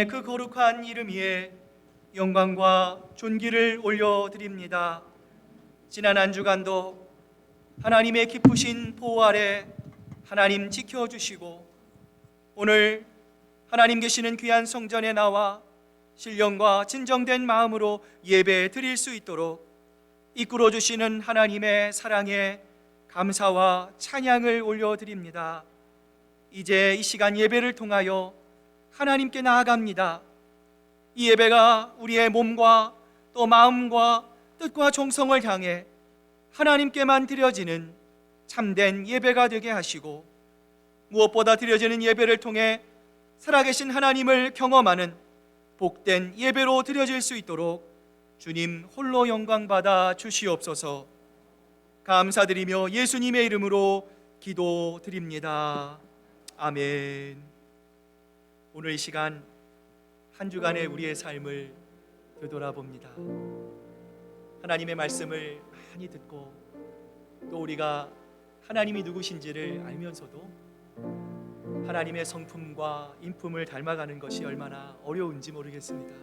그 거룩한 이름 위에 영광과 존귀를 올려드립니다. 지난 한 주간도 하나님의 기쁘신 보호 아래 하나님 지켜주시고, 오늘 하나님 계시는 귀한 성전에 나와 신령과 진정된 마음으로 예배 드릴 수 있도록 이끌어 주시는 하나님의 사랑에 감사와 찬양을 올려드립니다. 이제 이 시간 예배를 통하여 하나님께 나아갑니다. 이 예배가 우리의 몸과 또 마음과 뜻과 정성을 향해 하나님께만 드려지는 참된 예배가 되게 하시고, 무엇보다 드려지는 예배를 통해 살아계신 하나님을 경험하는 복된 예배로 드려질 수 있도록 주님 홀로 영광받아 주시옵소서. 감사드리며 예수님의 이름으로 기도드립니다. 아멘. 오늘 이 시간 한 주간의 우리의 삶을 되돌아봅니다. 하나님의 말씀을 많이 듣고 또 우리가 하나님이 누구신지를 알면서도 하나님의 성품과 인품을 닮아가는 것이 얼마나 어려운지 모르겠습니다.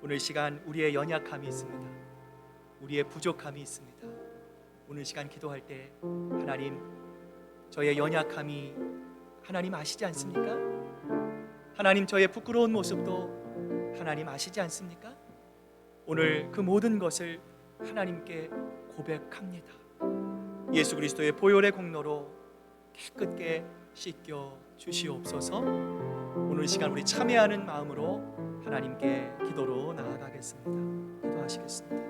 오늘 시간 우리의 연약함이 있습니다. 우리의 부족함이 있습니다. 오늘 시간 기도할 때 하나님, 저의 연약함이 하나님 아시지 않습니까? 하나님, 저의 부끄러운 모습도 하나님 아시지 않습니까? 오늘 그 모든 것을 하나님께 고백합니다. 예수 그리스도의 보혈의 공로로 깨끗게 씻겨 주시옵소서. 오늘 시간 우리 참회하는 마음으로 하나님께 기도로 나아가겠습니다. 기도하시겠습니다.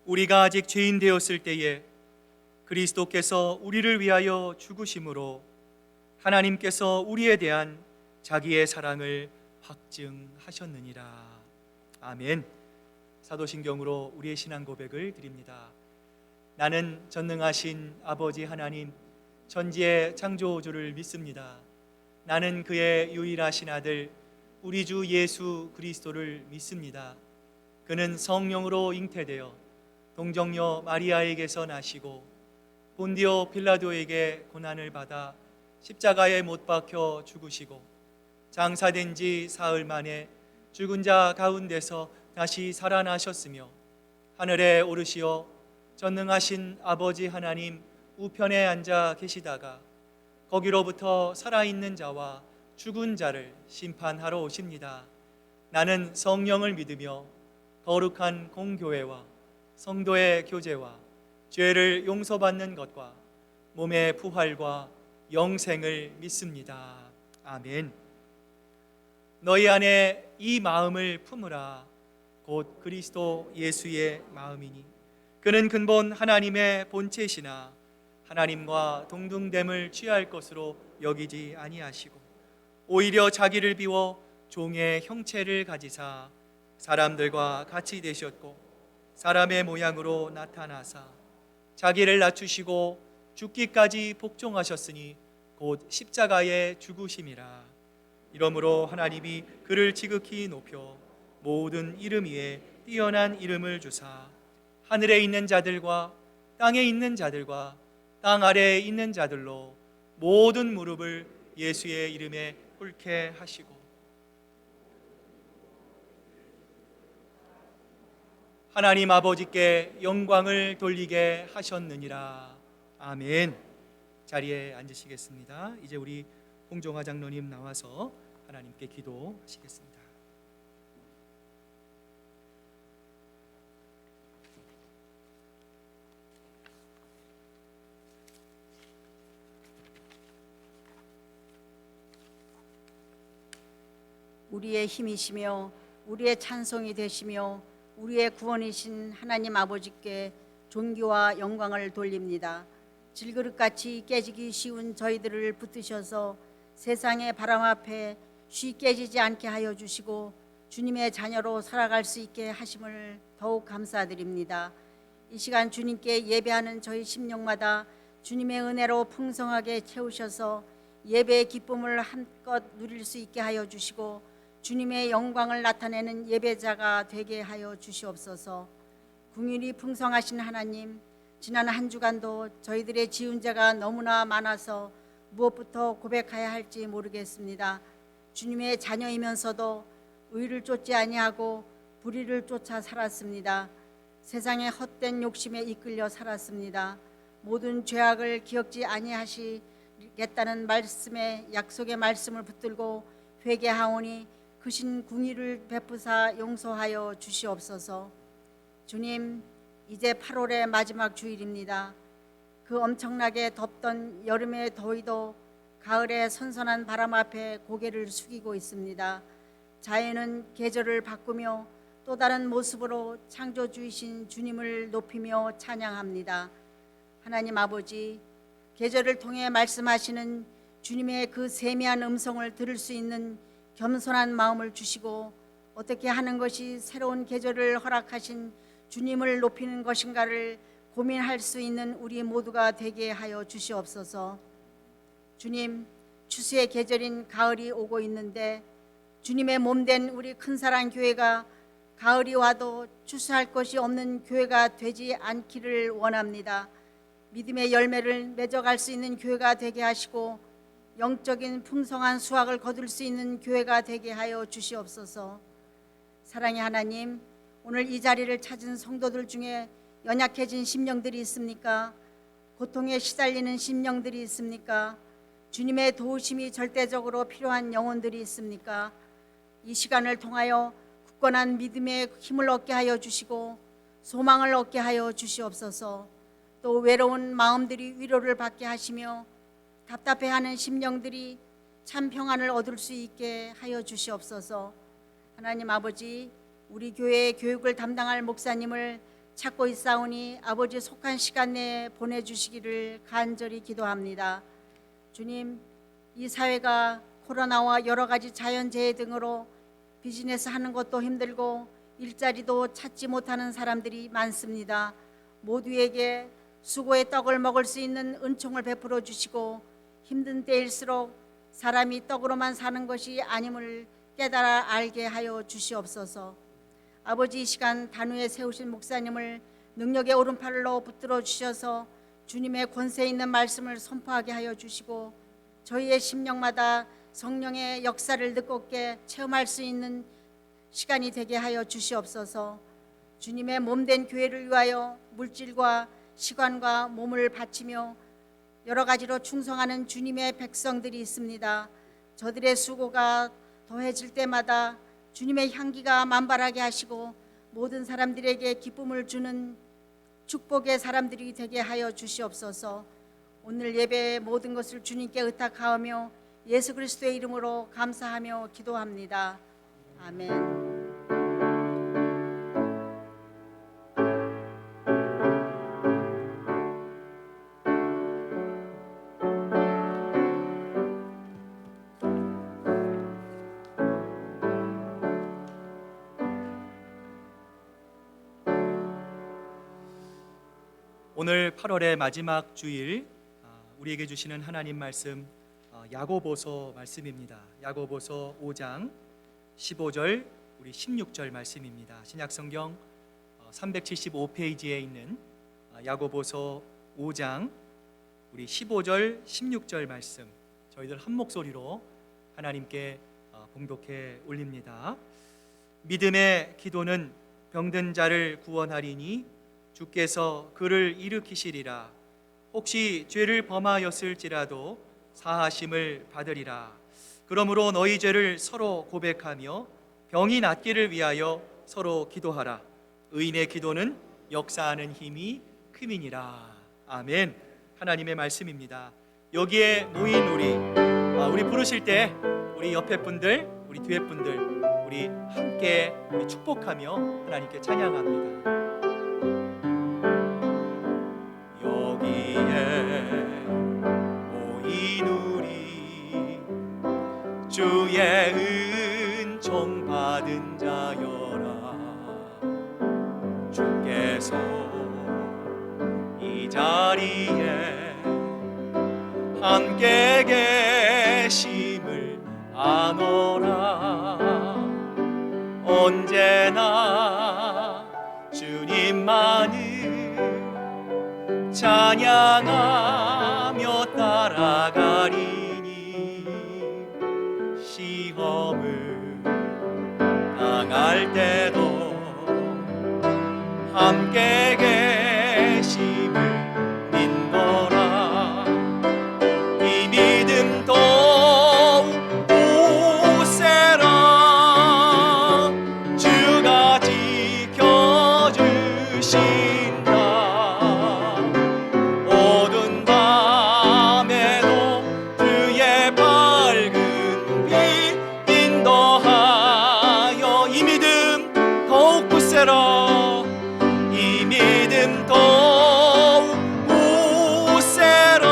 우리가 아직 죄인 되었을 때에 그리스도께서 우리를 위하여 죽으심으로 하나님께서 우리에 대한 자기의 사랑을 확증하셨느니라. 아멘. 사도신경으로 우리의 신앙 고백을 드립니다. 나는 전능하신 아버지 하나님, 천지의 창조주를 믿습니다. 나는 그의 유일하신 아들 우리 주 예수 그리스도를 믿습니다. 그는 성령으로 잉태되어 동정녀 마리아에게서 나시고 본디오 빌라도에게 고난을 받아 십자가에 못 박혀 죽으시고 장사된 지 사흘 만에 죽은 자 가운데서 다시 살아나셨으며 하늘에 오르시어 전능하신 아버지 하나님 우편에 앉아 계시다가 거기로부터 살아있는 자와 죽은 자를 심판하러 오십니다. 나는 성령을 믿으며 거룩한 공교회와 성도의 교제와 죄를 용서받는 것과 몸의 부활과 영생을 믿습니다. 아멘. 너희 안에 이 마음을 품으라. 곧 그리스도 예수의 마음이니 그는 근본 하나님의 본체시나 하나님과 동등됨을 취할 것으로 여기지 아니하시고 오히려 자기를 비워 종의 형체를 가지사 사람들과 같이 되셨고 사람의 모양으로 나타나사 자기를 낮추시고 죽기까지 복종하셨으니 곧 십자가에 죽으심이라. 이러므로 하나님이 그를 지극히 높여 모든 이름 위에 뛰어난 이름을 주사 하늘에 있는 자들과 땅에 있는 자들과 땅 아래에 있는 자들로 모든 무릎을 예수의 이름에 꿇게 하시고 하나님 아버지께 영광을 돌리게 하셨느니라. 아멘. 자리에 앉으시겠습니다. 이제 우리 홍종화 장로님 나와서 하나님께 기도하시겠습니다. 우리의 힘이시며 우리의 찬송이 되시며 우리의 구원이신 하나님 아버지께 존귀와 영광을 돌립니다. 질그릇같이 깨지기 쉬운 저희들을 붙드셔서 세상의 바람 앞에 쉽게 깨지지 않게 하여 주시고 주님의 자녀로 살아갈 수 있게 하심을 더욱 감사드립니다. 이 시간 주님께 예배하는 저희 심령마다 주님의 은혜로 풍성하게 채우셔서 예배의 기쁨을 한껏 누릴 수 있게 하여 주시고 주님의 영광을 나타내는 예배자가 되게 하여 주시옵소서. 긍휼이 풍성하신 하나님, 지난 한 주간도 저희들의 지은 죄가 너무나 많아서 무엇부터 고백해야 할지 모르겠습니다. 주님의 자녀이면서도 의를 쫓지 아니하고 불의를 쫓아 살았습니다. 세상의 헛된 욕심에 이끌려 살았습니다. 모든 죄악을 기억지 아니하시겠다는 말씀에 약속의 말씀을 붙들고 회개하오니 크신 긍휼을 베푸사 용서하여 주시옵소서. 주님, 이제 8월의 마지막 주일입니다. 그 엄청나게 덥던 여름의 더위도 가을의 선선한 바람 앞에 고개를 숙이고 있습니다. 자연은 계절을 바꾸며 또 다른 모습으로 창조주이신 주님을 높이며 찬양합니다. 하나님 아버지, 계절을 통해 말씀하시는 주님의 그 세미한 음성을 들을 수 있는 겸손한 마음을 주시고 어떻게 하는 것이 새로운 계절을 허락하신 주님을 높이는 것인가를 고민할 수 있는 우리 모두가 되게 하여 주시옵소서. 주님, 추수의 계절인 가을이 오고 있는데 주님의 몸된 우리 큰사랑 교회가 가을이 와도 추수할 것이 없는 교회가 되지 않기를 원합니다. 믿음의 열매를 맺어갈 수 있는 교회가 되게 하시고 영적인 풍성한 수확을 거둘 수 있는 교회가 되게 하여 주시옵소서. 사랑의 하나님, 오늘 이 자리를 찾은 성도들 중에 연약해진 심령들이 있습니까? 고통에 시달리는 심령들이 있습니까? 주님의 도우심이 절대적으로 필요한 영혼들이 있습니까? 이 시간을 통하여 굳건한 믿음의 힘을 얻게 하여 주시고 소망을 얻게 하여 주시옵소서. 또 외로운 마음들이 위로를 받게 하시며 답답해하는 심령들이 참 평안을 얻을 수 있게 하여 주시옵소서. 하나님 아버지, 우리 교회의 교육을 담당할 목사님을 찾고 있사오니 아버지 속한 시간 내에 보내주시기를 간절히 기도합니다. 주님, 이 사회가 코로나와 여러 가지 자연재해 등으로 비즈니스 하는 것도 힘들고 일자리도 찾지 못하는 사람들이 많습니다. 모두에게 수고의 떡을 먹을 수 있는 은총을 베풀어 주시고 힘든 때일수록 사람이 떡으로만 사는 것이 아님을 깨달아 알게 하여 주시옵소서. 아버지, 이 시간 단위에 세우신 목사님을 능력의 오른팔로 붙들어 주셔서 주님의 권세 있는 말씀을 선포하게 하여 주시고 저희의 심령마다 성령의 역사를 느끼게 체험할 수 있는 시간이 되게 하여 주시옵소서. 주님의 몸된 교회를 위하여 물질과 시간과 몸을 바치며 여러 가지로 충성하는 주님의 백성들이 있습니다. 저들의 수고가 더해질 때마다 주님의 향기가 만발하게 하시고 모든 사람들에게 기쁨을 주는 축복의 사람들이 되게 하여 주시옵소서. 오늘 예배의 모든 것을 주님께 의탁하오며 예수 그리스도의 이름으로 감사하며 기도합니다. 아멘. 오늘 8월의 마지막 주일 우리에게 주시는 하나님 말씀 야고보서 말씀입니다. 야고보서 5장 15절 우리 16절 말씀입니다. 신약성경 375페이지에 있는 야고보서 5장 우리 15절 16절 말씀 저희들 한 목소리로 하나님께 봉독해 올립니다. 믿음의 기도는 병든 자를 구원하리니 주께서 그를 일으키시리라. 혹시 죄를 범하였을지라도 사하심을 받으리라. 그러므로 너희 죄를 서로 고백하며 병이 낫기를 위하여 서로 기도하라. 의인의 기도는 역사하는 힘이 큼이니라. 아멘. 하나님의 말씀입니다. 여기에 모인 우리 부르실 때 우리 옆에 분들, 우리 뒤에 분들, 우리 함께 우리 축복하며 하나님께 찬양합니다. 여기에 모인 우리 주의 은총 받은 자여라. 주께서 이 자리에 함께 계심을 아노라. 언제나 주님만을 찬양하며 따라가리니 시험을 당할 때도 함께 계심을 믿노라. 이 믿음 더욱 굳세라. 주가 지켜주신다. 어두운 밤에도 주의 밝은 빛 인도하여 이 믿음 더욱 굳세라. 이 믿음 더욱 굳세라.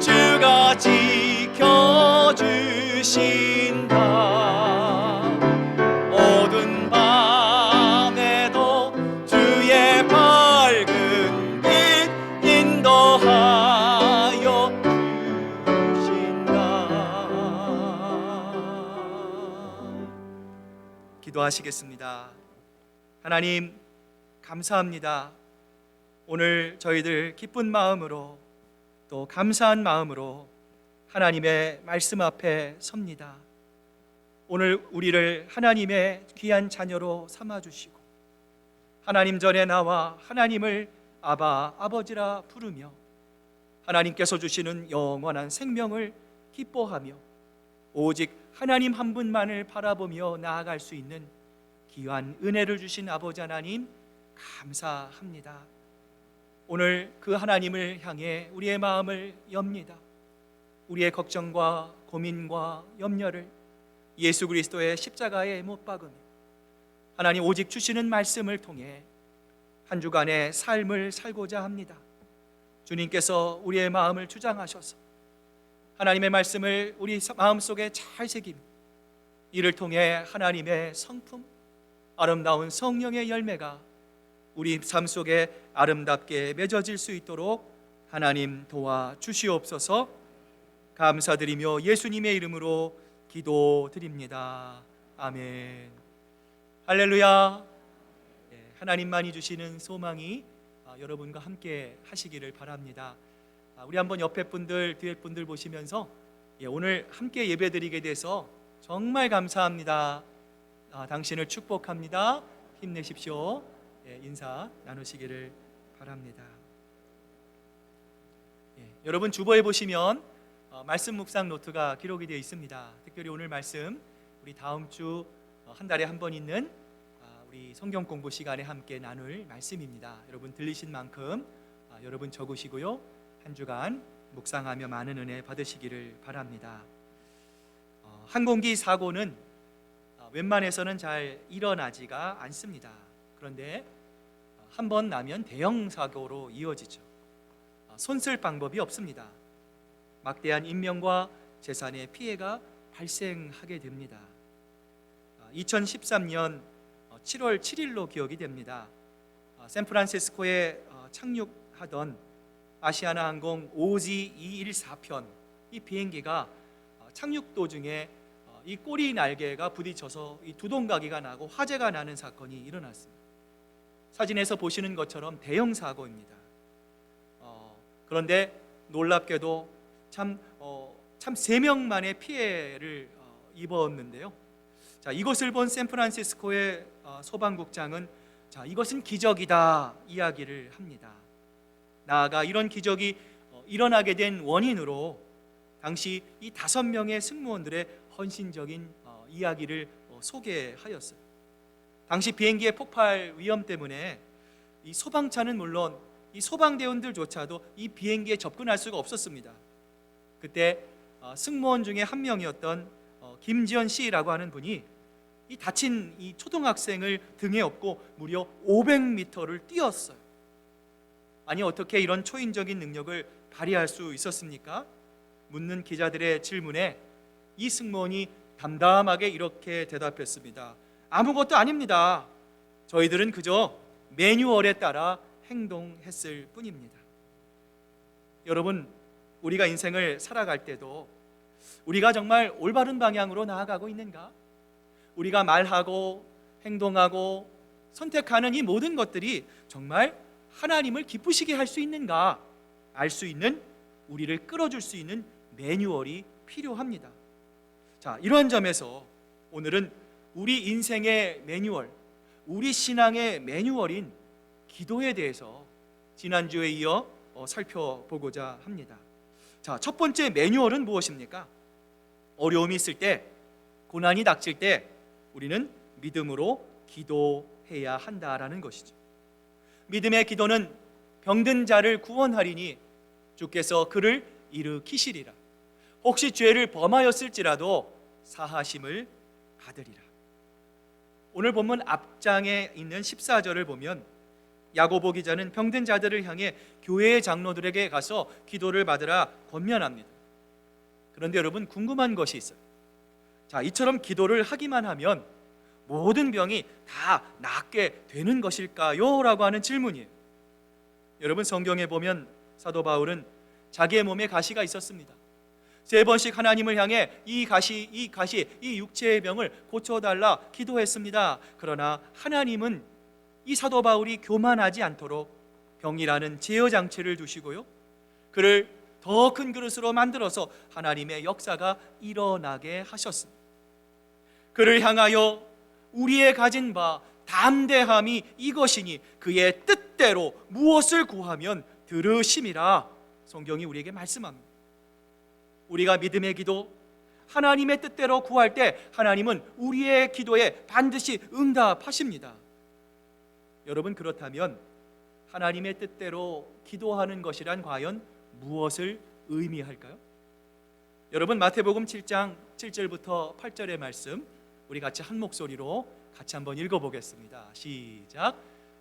주가 지켜주신다. 어두운 밤에도 주의 밝은 빛 인도하여 주신다. 기도하시겠습니다. 하나님, 감사합니다. 오늘 저희들 기쁜 마음으로 또 감사한 마음으로 하나님의 말씀 앞에 섭니다. 오늘 우리를 하나님의 귀한 자녀로 삼아주시고 하나님 전에 나와 하나님을 아바, 아버지라 부르며 하나님께서 주시는 영원한 생명을 기뻐하며 오직 하나님 한 분만을 바라보며 나아갈 수 있는 귀한 은혜를 주신 아버지 하나님, 감사합니다. 오늘 그 하나님을 향해 우리의 마음을 엽니다. 우리의 걱정과 고민과 염려를 예수 그리스도의 십자가에 못 박으며 하나님 오직 주시는 말씀을 통해 한 주간의 삶을 살고자 합니다. 주님께서 우리의 마음을 주장하셔서 하나님의 말씀을 우리 마음속에 잘 새기며 이를 통해 하나님의 성품, 아름다운 성령의 열매가 우리 삶 속에 아름답게 맺어질 수 있도록 하나님 도와주시옵소서. 감사드리며 예수님의 이름으로 기도드립니다. 아멘. 할렐루야. 하나님만이 주시는 소망이 여러분과 함께 하시기를 바랍니다. 우리 한번 옆에 분들, 뒤에 분들 보시면서 오늘 함께 예배드리게 돼서 정말 감사합니다. 당신을 축복합니다. 힘내십시오. 인사 나누시기를 바랍니다. 여러분 주보에 보시면 말씀 묵상 노트가 기록이 되어 있습니다. 특별히 오늘 말씀 우리 다음 주 한 달에 한 번 있는 우리 성경 공부 시간에 함께 나눌 말씀입니다. 여러분 들리신 만큼 여러분 적으시고요. 한 주간 묵상하며 많은 은혜 받으시기를 바랍니다. 항공기 사고는 웬만해서는 잘 일어나지가 않습니다. 그런데 한 번 나면 대형 사고로 이어지죠. 손쓸 방법이 없습니다. 막대한 인명과 재산의 피해가 발생하게 됩니다. 2013년 7월 7일로 기억이 됩니다. 샌프란시스코에 착륙하던 아시아나 항공 OG214편 이 비행기가 착륙 도중에 이 꼬리 날개가 부딪혀서 이 두동가기가 나고 화재가 나는 사건이 일어났습니다. 사진에서 보시는 것처럼 대형 사고입니다. 그런데 놀랍게도 참 3명만의 피해를 입었는데요. 자, 이것을 본 샌프란시스코의 소방국장은 이것은 기적이다 이야기를 합니다. 나아가 이런 기적이 일어나게 된 원인으로 당시 이 5명의 승무원들의 헌신적인 이야기를 소개하였어요. 당시 비행기의 폭발 위험 때문에 이 소방차는 물론 이 소방대원들조차도 이 비행기에 접근할 수가 없었습니다. 그때 승무원 중에 한 명이었던 김지연 씨라고 하는 분이 이 다친 이 초등학생을 등에 업고 무려 500m를 뛰었어요. 아니 어떻게 이런 초인적인 능력을 발휘할 수 있었습니까? 묻는 기자들의 질문에 이 승무원이 담담하게 이렇게 대답했습니다. 아무것도 아닙니다. 저희들은 그저 매뉴얼에 따라 행동했을 뿐입니다. 여러분, 우리가 인생을 살아갈 때도 우리가 정말 올바른 방향으로 나아가고 있는가? 우리가 말하고 행동하고 선택하는 이 모든 것들이 정말 하나님을 기쁘시게 할 수 있는가? 알 수 있는, 우리를 끌어줄 수 있는 매뉴얼이 필요합니다. 자, 이러한 점에서 오늘은 우리 인생의 매뉴얼, 우리 신앙의 매뉴얼인 기도에 대해서 지난주에 이어 살펴보고자 합니다. 자, 첫 번째 매뉴얼은 무엇입니까? 어려움이 있을 때, 고난이 닥칠 때 우리는 믿음으로 기도해야 한다라는 것이죠. 믿음의 기도는 병든 자를 구원하리니 주께서 그를 일으키시리라. 혹시 죄를 범하였을지라도 사하심을 받으리라. 오늘 본문 앞장에 있는 14절을 보면 야고보 기자는 병든 자들을 향해 교회의 장로들에게 가서 기도를 받으라 권면합니다. 그런데 여러분, 궁금한 것이 있어요. 자, 이처럼 기도를 하기만 하면 모든 병이 다 낫게 되는 것일까요? 라고 하는 질문이에요. 여러분, 성경에 보면 사도 바울은 자기의 몸에 가시가 있었습니다. 3번씩 하나님을 향해 이 육체의 병을 고쳐달라 기도했습니다. 그러나 하나님은 이 사도 바울이 교만하지 않도록 병이라는 제어 장치를 두시고요, 그를 더 큰 그릇으로 만들어서 하나님의 역사가 일어나게 하셨습니다. 그를 향하여 우리의 가진 바 담대함이 이것이니 그의 뜻대로 무엇을 구하면 들으심이라 성경이 우리에게 말씀합니다. 우리가 믿음의 기도, 하나님의 뜻대로 구할 때 하나님은 우리의 기도에 반드시 응답하십니다. 여러분, 그렇다면 하나님의 뜻대로 기도하는 것이란 과연 무엇을 의미할까요? 여러분, 마태복음 7장 7절부터 8절의 말씀 우리 같이 한 목소리로 같이 한번 읽어보겠습니다. 시작.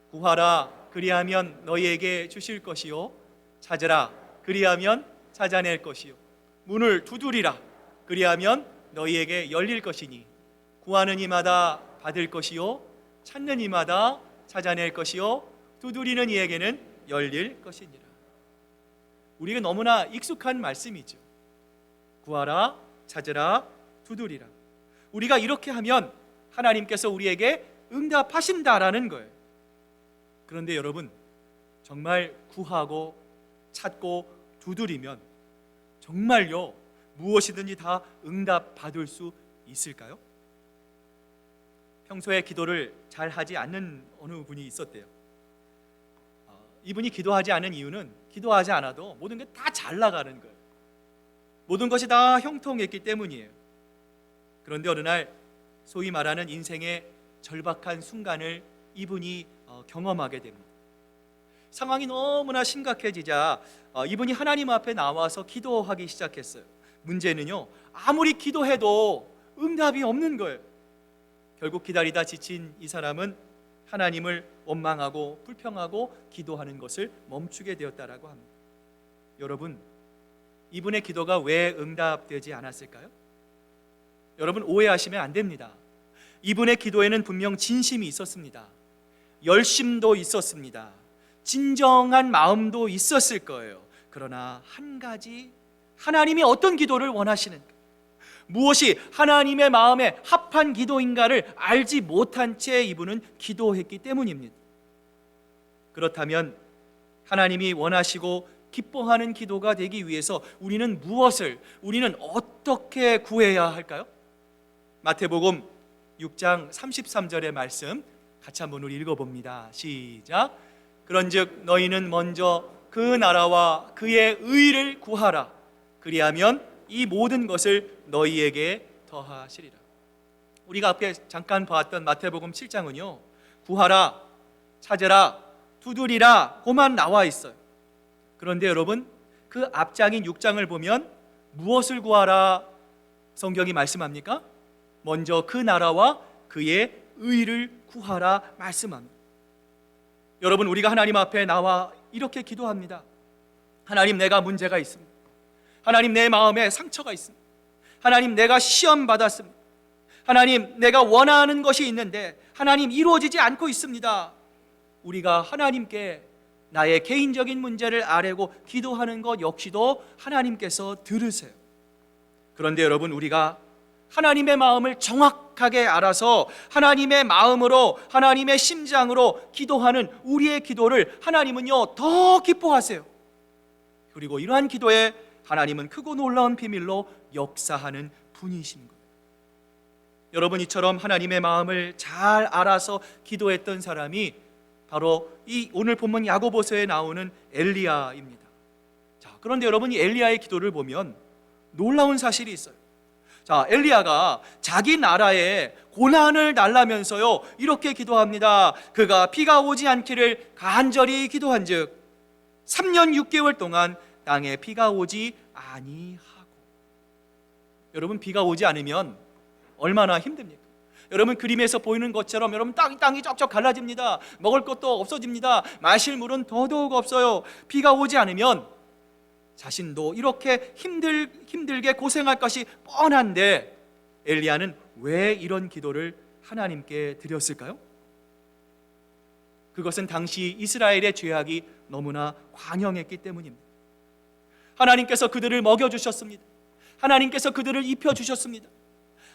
구하라 그리하면 너희에게 주실 것이요, 찾으라 그리하면 찾아낼 것이요, 문을 두드리라 그리하면 너희에게 열릴 것이니 구하는 이마다 받을 것이요, 찾는 이마다 찾아낼 것이요, 두드리는 이에게는 열릴 것이니라. 우리가 너무나 익숙한 말씀이죠. 구하라, 찾으라, 두드리라. 우리가 이렇게 하면 하나님께서 우리에게 응답하신다라는 거예요. 그런데 여러분, 정말 구하고 찾고 두드리면 정말요 무엇이든지 다 응답받을 수 있을까요? 평소에 기도를 잘 하지 않는 어느 분이 있었대요. 이분이 기도하지 않은 이유는 기도하지 않아도 모든 게 다 잘 나가는 거예요. 모든 것이 다 형통했기 때문이에요. 그런데 어느 날 소위 말하는 인생의 절박한 순간을 이분이 경험하게 됩니다. 상황이 너무나 심각해지자 이분이 하나님 앞에 나와서 기도하기 시작했어요. 문제는요, 아무리 기도해도 응답이 없는 거예요. 결국 기다리다 지친 이 사람은 하나님을 원망하고 불평하고 기도하는 것을 멈추게 되었다라고 합니다. 여러분, 이분의 기도가 왜 응답되지 않았을까요? 여러분, 오해하시면 안 됩니다. 이분의 기도에는 분명 진심이 있었습니다. 열심도 있었습니다. 진정한 마음도 있었을 거예요. 그러나 한 가지, 하나님이 어떤 기도를 원하시는가, 무엇이 하나님의 마음에 합한 기도인가를 알지 못한 채 이분은 기도했기 때문입니다. 그렇다면 하나님이 원하시고 기뻐하는 기도가 되기 위해서 우리는 어떻게 구해야 할까요? 마태복음 6장 33절의 말씀 같이 한번 우리 읽어봅니다. 시작. 그런즉 너희는 먼저 그 나라와 그의 의를 구하라. 그리하면 이 모든 것을 너희에게 더하시리라. 우리가 앞에 잠깐 봤던 마태복음 7장은요, 구하라, 찾으라, 두드리라 고만 나와 있어요. 그런데 여러분, 그 앞장인 6장을 보면 무엇을 구하라 성경이 말씀합니까? 먼저 그 나라와 그의 의를 구하라 말씀합니다. 여러분, 우리가 하나님 앞에 나와 이렇게 기도합니다. 하나님, 내가 문제가 있습니다. 하나님, 내 마음에 상처가 있습니다. 하나님, 내가 시험 받았습니다. 하나님, 내가 원하는 것이 있는데 하나님, 이루어지지 않고 있습니다. 우리가 하나님께 나의 개인적인 문제를 아뢰고 기도하는 것 역시도 하나님께서 들으세요. 그런데 여러분, 우리가 하나님의 마음을 정확하게 알아서 하나님의 마음으로, 하나님의 심장으로 기도하는 우리의 기도를 하나님은요 더 기뻐하세요. 그리고 이러한 기도에 하나님은 크고 놀라운 비밀로 역사하는 분이신 거예요. 여러분, 이처럼 하나님의 마음을 잘 알아서 기도했던 사람이 바로 이 오늘 본문 야고보서에 나오는 엘리야입니다. 자, 그런데 여러분, 이 엘리야의 기도를 보면 놀라운 사실이 있어요. 자, 엘리야가 자기 나라에 고난을 달라면서요 이렇게 기도합니다. 그가 비가 오지 않기를 간절히 기도한즉 3년 6개월 동안 땅에 비가 오지 아니하고. 여러분, 비가 오지 않으면 얼마나 힘듭니까? 여러분, 그림에서 보이는 것처럼 여러분 땅이 쩍쩍 갈라집니다. 먹을 것도 없어집니다. 마실 물은 더더욱 없어요. 비가 오지 않으면 자신도 이렇게 힘들게 고생할 것이 뻔한데 엘리야는 왜 이런 기도를 하나님께 드렸을까요? 그것은 당시 이스라엘의 죄악이 너무나 광영했기 때문입니다. 하나님께서 그들을 먹여주셨습니다. 하나님께서 그들을 입혀주셨습니다.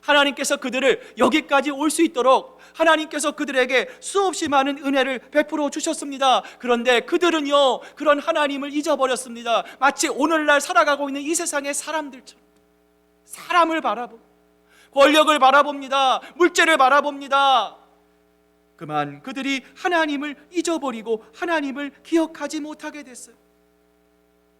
하나님께서 그들을 여기까지 올 수 있도록 하나님께서 그들에게 수없이 많은 은혜를 베풀어 주셨습니다. 그런데 그들은요 그런 하나님을 잊어버렸습니다. 마치 오늘날 살아가고 있는 이 세상의 사람들처럼 사람을 바라봅니다. 권력을 바라봅니다. 물질을 바라봅니다. 그만 그들이 하나님을 잊어버리고 하나님을 기억하지 못하게 됐어요.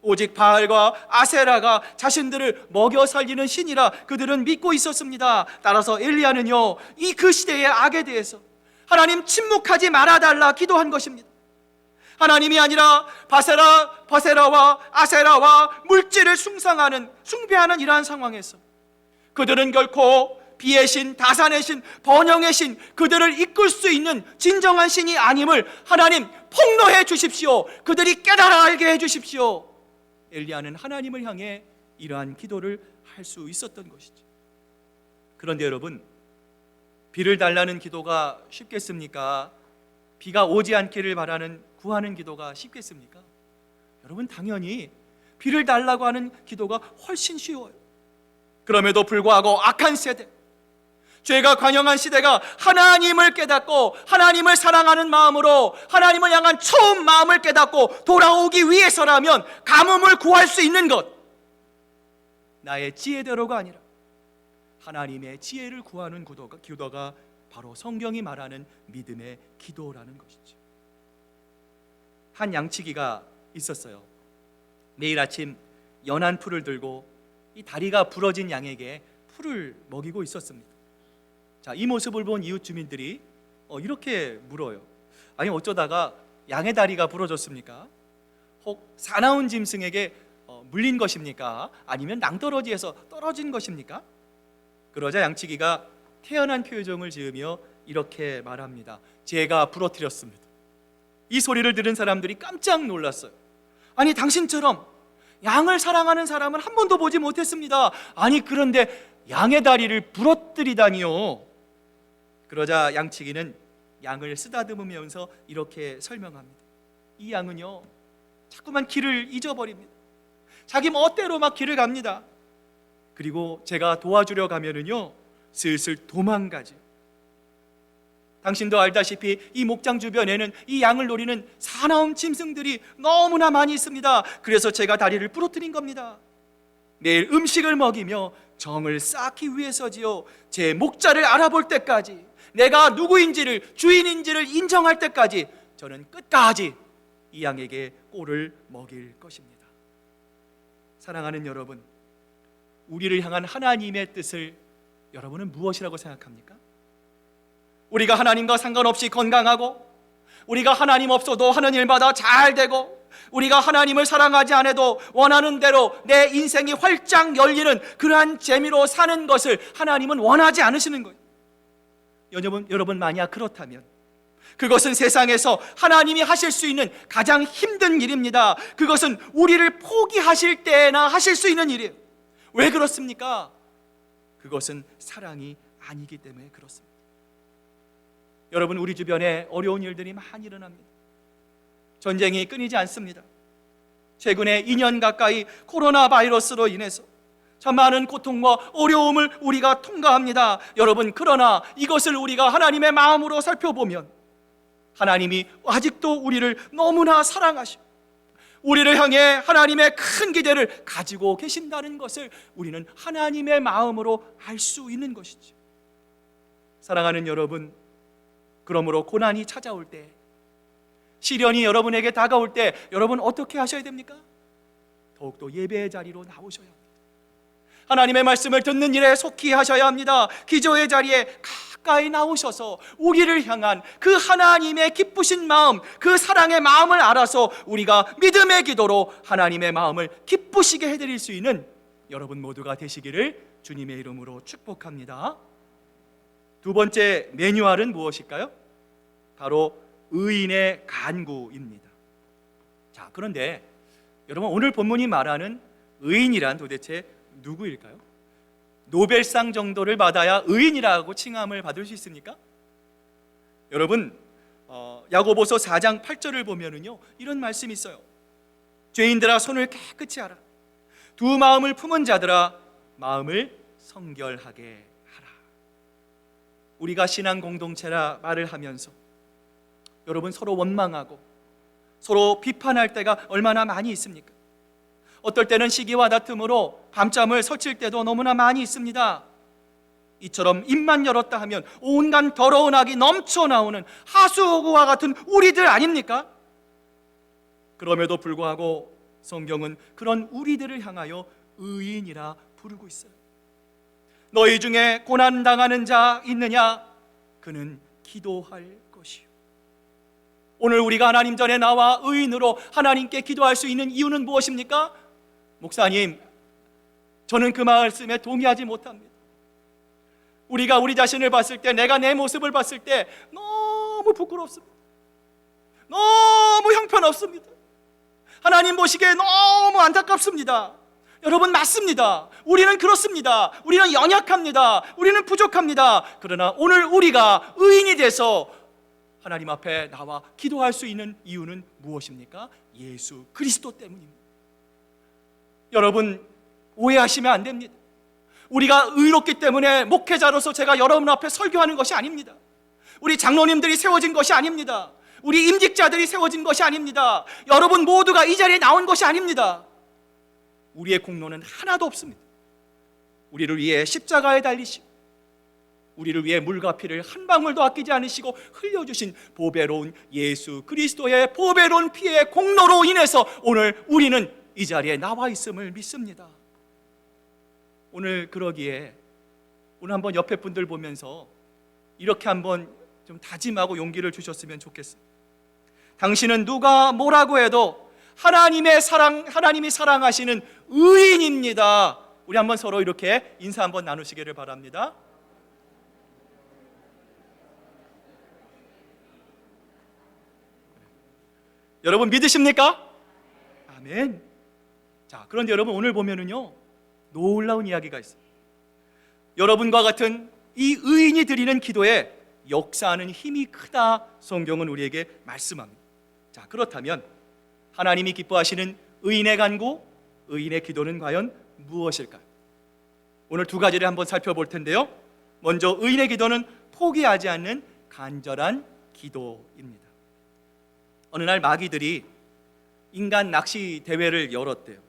오직 바알과 아세라가 자신들을 먹여 살리는 신이라 그들은 믿고 있었습니다. 따라서 엘리야는요 이 그 시대의 악에 대해서 하나님 침묵하지 말아달라 기도한 것입니다. 하나님이 아니라 바세라와 아세라와 물질을 숭배하는 이러한 상황에서 그들은 결코 비의 신, 다산의 신, 번영의 신, 그들을 이끌 수 있는 진정한 신이 아님을 하나님 폭로해 주십시오. 그들이 깨달아 알게 해 주십시오. 엘리야는 하나님을 향해 이러한 기도를 할 수 있었던 것이죠. 그런데 여러분, 비를 달라는 기도가 쉽겠습니까? 비가 오지 않기를 구하는 기도가 쉽겠습니까? 여러분, 당연히 비를 달라고 하는 기도가 훨씬 쉬워요. 그럼에도 불구하고 악한 세대, 죄가 관영한 시대가 하나님을 깨닫고 하나님을 사랑하는 마음으로 하나님을 향한 처음 마음을 깨닫고 돌아오기 위해서라면 가뭄을 구할 수 있는 것, 나의 지혜대로가 아니라 하나님의 지혜를 구하는 기도가 바로 성경이 말하는 믿음의 기도라는 것이죠. 한 양치기가 있었어요. 매일 아침 연한 풀을 들고 이 다리가 부러진 양에게 풀을 먹이고 있었습니다. 자, 이 모습을 본 이웃 주민들이 이렇게 물어요. 아니, 어쩌다가 양의 다리가 부러졌습니까? 혹 사나운 짐승에게 물린 것입니까? 아니면 낭떠러지에서 떨어진 것입니까? 그러자 양치기가 태연한 표정을 지으며 이렇게 말합니다. 제가 부러뜨렸습니다. 이 소리를 들은 사람들이 깜짝 놀랐어요. 아니, 당신처럼 양을 사랑하는 사람은 한 번도 보지 못했습니다. 아니, 그런데 양의 다리를 부러뜨리다니요. 그러자 양치기는 양을 쓰다듬으면서 이렇게 설명합니다. 이 양은요 자꾸만 길을 잊어버립니다. 자기 멋대로 막 길을 갑니다. 그리고 제가 도와주려 가면은요 슬슬 도망가죠. 당신도 알다시피 이 목장 주변에는 이 양을 노리는 사나운 짐승들이 너무나 많이 있습니다. 그래서 제가 다리를 부러뜨린 겁니다. 매일 음식을 먹이며 정을 쌓기 위해서지요. 제 목자를 알아볼 때까지, 내가 누구인지를, 주인인지를 인정할 때까지 저는 끝까지 이 양에게 꼴을 먹일 것입니다. 사랑하는 여러분, 우리를 향한 하나님의 뜻을 여러분은 무엇이라고 생각합니까? 우리가 하나님과 상관없이 건강하고, 우리가 하나님 없어도 하는 일마다 잘 되고, 우리가 하나님을 사랑하지 않아도 원하는 대로 내 인생이 활짝 열리는 그러한 재미로 사는 것을 하나님은 원하지 않으시는 거예요. 여러분 만약 그렇다면 그것은 세상에서 하나님이 하실 수 있는 가장 힘든 일입니다. 그것은 우리를 포기하실 때나 하실 수 있는 일이에요. 왜 그렇습니까? 그것은 사랑이 아니기 때문에 그렇습니다. 여러분, 우리 주변에 어려운 일들이 많이 일어납니다. 전쟁이 끊이지 않습니다. 최근에 2년 가까이 코로나 바이러스로 인해서 참 많은 고통과 어려움을 우리가 통과합니다. 여러분, 그러나 이것을 우리가 하나님의 마음으로 살펴보면 하나님이 아직도 우리를 너무나 사랑하시고 우리를 향해 하나님의 큰 기대를 가지고 계신다는 것을 우리는 하나님의 마음으로 알 수 있는 것이죠. 사랑하는 여러분, 그러므로 고난이 찾아올 때, 시련이 여러분에게 다가올 때 여러분 어떻게 하셔야 됩니까? 더욱더 예배의 자리로 나오셔야 합니다. 하나님의 말씀을 듣는 일에 속히 하셔야 합니다. 기도의 자리에 가까이 나오셔서 우리를 향한 그 하나님의 기쁘신 마음, 그 사랑의 마음을 알아서 우리가 믿음의 기도로 하나님의 마음을 기쁘시게 해드릴 수 있는 여러분 모두가 되시기를 주님의 이름으로 축복합니다. 두 번째 매뉴얼은 무엇일까요? 바로 의인의 간구입니다. 자, 그런데 여러분, 오늘 본문이 말하는 의인이란 도대체 누구일까요? 노벨상 정도를 받아야 의인이라고 칭함을 받을 수 있습니까? 여러분, 야고보서 4장 8절을 보면은요, 이런 말씀이 있어요. 죄인들아, 손을 깨끗이 하라. 두 마음을 품은 자들아, 마음을 성결하게 하라. 우리가 신앙 공동체라 말을 하면서 여러분, 서로 원망하고 서로 비판할 때가 얼마나 많이 있습니까? 어떨 때는 시기와 다툼으로 밤잠을 설칠 때도 너무나 많이 있습니다. 이처럼 입만 열었다 하면 온갖 더러운 악이 넘쳐나오는 하수구와 같은 우리들 아닙니까? 그럼에도 불구하고 성경은 그런 우리들을 향하여 의인이라 부르고 있어요. 너희 중에 고난당하는 자 있느냐? 그는 기도할 것이요. 오늘 우리가 하나님 전에 나와 의인으로 하나님께 기도할 수 있는 이유는 무엇입니까? 목사님, 저는 그 말씀에 동의하지 못합니다. 우리가 우리 자신을 봤을 때, 내가 내 모습을 봤을 때 너무 부끄럽습니다. 너무 형편없습니다. 하나님 보시기에 너무 안타깝습니다. 여러분, 맞습니다. 우리는 그렇습니다. 우리는 연약합니다. 우리는 부족합니다. 그러나 오늘 우리가 의인이 돼서 하나님 앞에 나와 기도할 수 있는 이유는 무엇입니까? 예수 그리스도 때문입니다. 여러분, 오해하시면 안 됩니다. 우리가 의롭기 때문에 목회자로서 제가 여러분 앞에 설교하는 것이 아닙니다. 우리 장로님들이 세워진 것이 아닙니다. 우리 임직자들이 세워진 것이 아닙니다. 여러분 모두가 이 자리에 나온 것이 아닙니다. 우리의 공로는 하나도 없습니다. 우리를 위해 십자가에 달리시고 우리를 위해 물과 피를 한 방울도 아끼지 않으시고 흘려주신 보배로운 예수 그리스도의 보배로운 피의 공로로 인해서 오늘 우리는 이 자리에 나와 있음을 믿습니다. 오늘 그러기에 오늘 한번 옆에 분들 보면서 이렇게 한번 좀 다짐하고 용기를 주셨으면 좋겠습니다. 당신은 누가 뭐라고 해도 하나님이 사랑하시는 의인입니다. 우리 한번 서로 이렇게 인사 한번 나누시기를 바랍니다. 여러분 믿으십니까? 아멘. 자, 그런데 여러분 오늘 보면은요, 놀라운 이야기가 있어요. 여러분과 같은 이 의인이 드리는 기도에 역사하는 힘이 크다, 성경은 우리에게 말씀합니다. 자, 그렇다면 하나님이 기뻐하시는 의인의 간구, 의인의 기도는 과연 무엇일까요? 오늘 두 가지를 한번 살펴볼 텐데요. 먼저 의인의 기도는 포기하지 않는 간절한 기도입니다. 어느 날 마귀들이 인간 낚시 대회를 열었대요.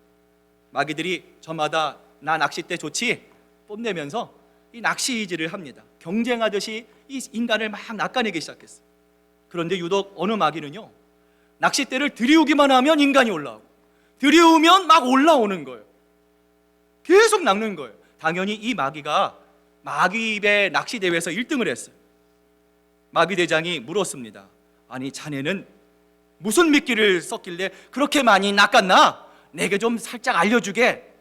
마귀들이 저마다 나 낚싯대 좋지? 뽐내면서 이 낚시질을 합니다. 경쟁하듯이 이 인간을 막 낚아내기 시작했어요. 그런데 유독 어느 마귀는요, 낚싯대를 들이우기만 하면 인간이 올라오고 들이우면 막 올라오는 거예요. 계속 낚는 거예요. 당연히 이 마귀가 마귀배 낚시 대회에서 1등을 했어요. 마귀 대장이 물었습니다. 아니, 자네는 무슨 미끼를 썼길래 그렇게 많이 낚았나? 내게 좀 살짝 알려주게.